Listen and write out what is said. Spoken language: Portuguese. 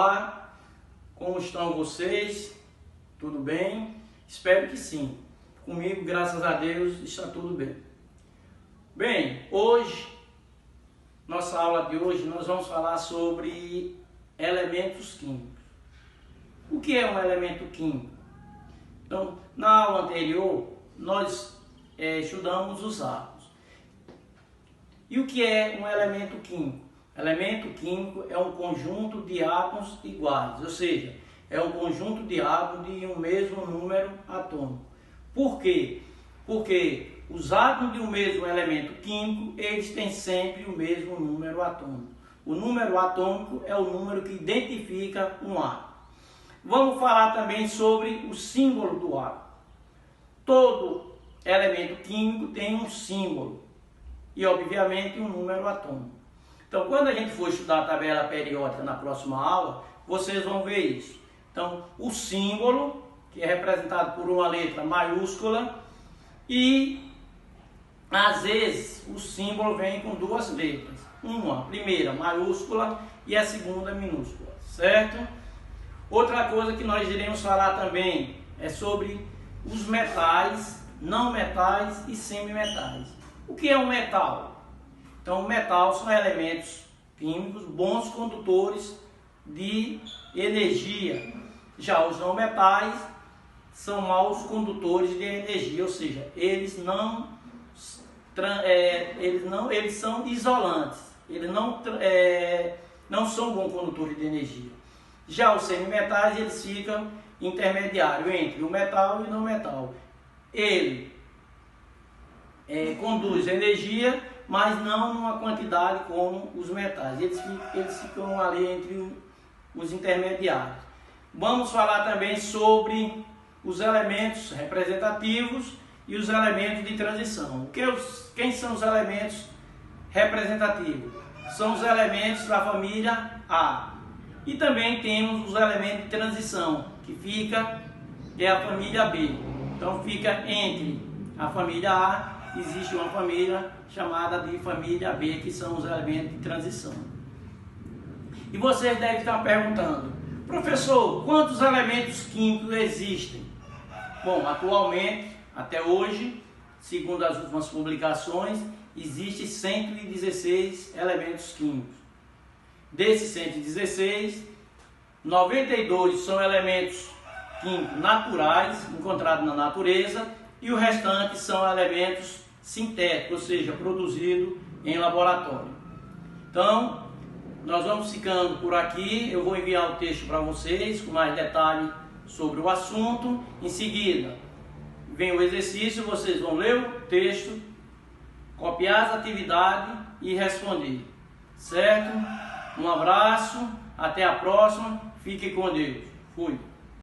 Olá, como estão vocês? Tudo bem? Espero que sim. Comigo, graças a Deus, está tudo bem. Bem, nossa aula de hoje, nós vamos falar sobre elementos químicos. O que é um elemento químico? Então, na aula anterior, nós estudamos os átomos. E o que é um elemento químico? Elemento químico é um conjunto de átomos iguais, ou seja, é um conjunto de átomos de um mesmo número atômico. Por quê? Porque os átomos de um mesmo elemento químico, eles têm sempre o mesmo número atômico. O número atômico é o número que identifica um átomo. Vamos falar também sobre o símbolo do átomo. Todo elemento químico tem um símbolo e, obviamente, um número atômico. Então, quando a gente for estudar a tabela periódica na próxima aula, vocês vão ver isso. Então, o símbolo, que é representado por uma letra maiúscula, e às vezes o símbolo vem com duas letras. Uma, a primeira maiúscula e a segunda minúscula, certo? Outra coisa que nós iremos falar também é sobre os metais, não metais e semimetais. O que é um metal? Então, o metal são elementos químicos bons condutores de energia. Já os não metais são maus condutores de energia, ou seja, eles são isolantes, eles não são bons condutores de energia. Já os semimetais, eles ficam intermediários entre o metal e o não metal. Ele conduz energia, mas não numa quantidade como os metais. Eles ficam ali entre os intermediários. Vamos falar também sobre os elementos representativos e os elementos de transição. Quem são os elementos representativos? São os elementos da família A. E também temos os elementos de transição, que é a família B. Então fica entre a família A, existe uma família chamada de família B, que são os elementos de transição. E vocês devem estar perguntando, professor, quantos elementos químicos existem? Bom, atualmente, até hoje, segundo as últimas publicações, existem 116 elementos químicos. Desses 116, 92 são elementos químicos naturais, encontrados na natureza, e o restante são elementos sintéticos, ou seja, produzidos em laboratório. Então, nós vamos ficando por aqui. Eu vou enviar o texto para vocês com mais detalhes sobre o assunto. Em seguida, vem o exercício, vocês vão ler o texto, copiar as atividades e responder. Certo? Um abraço, até a próxima, fique com Deus. Fui.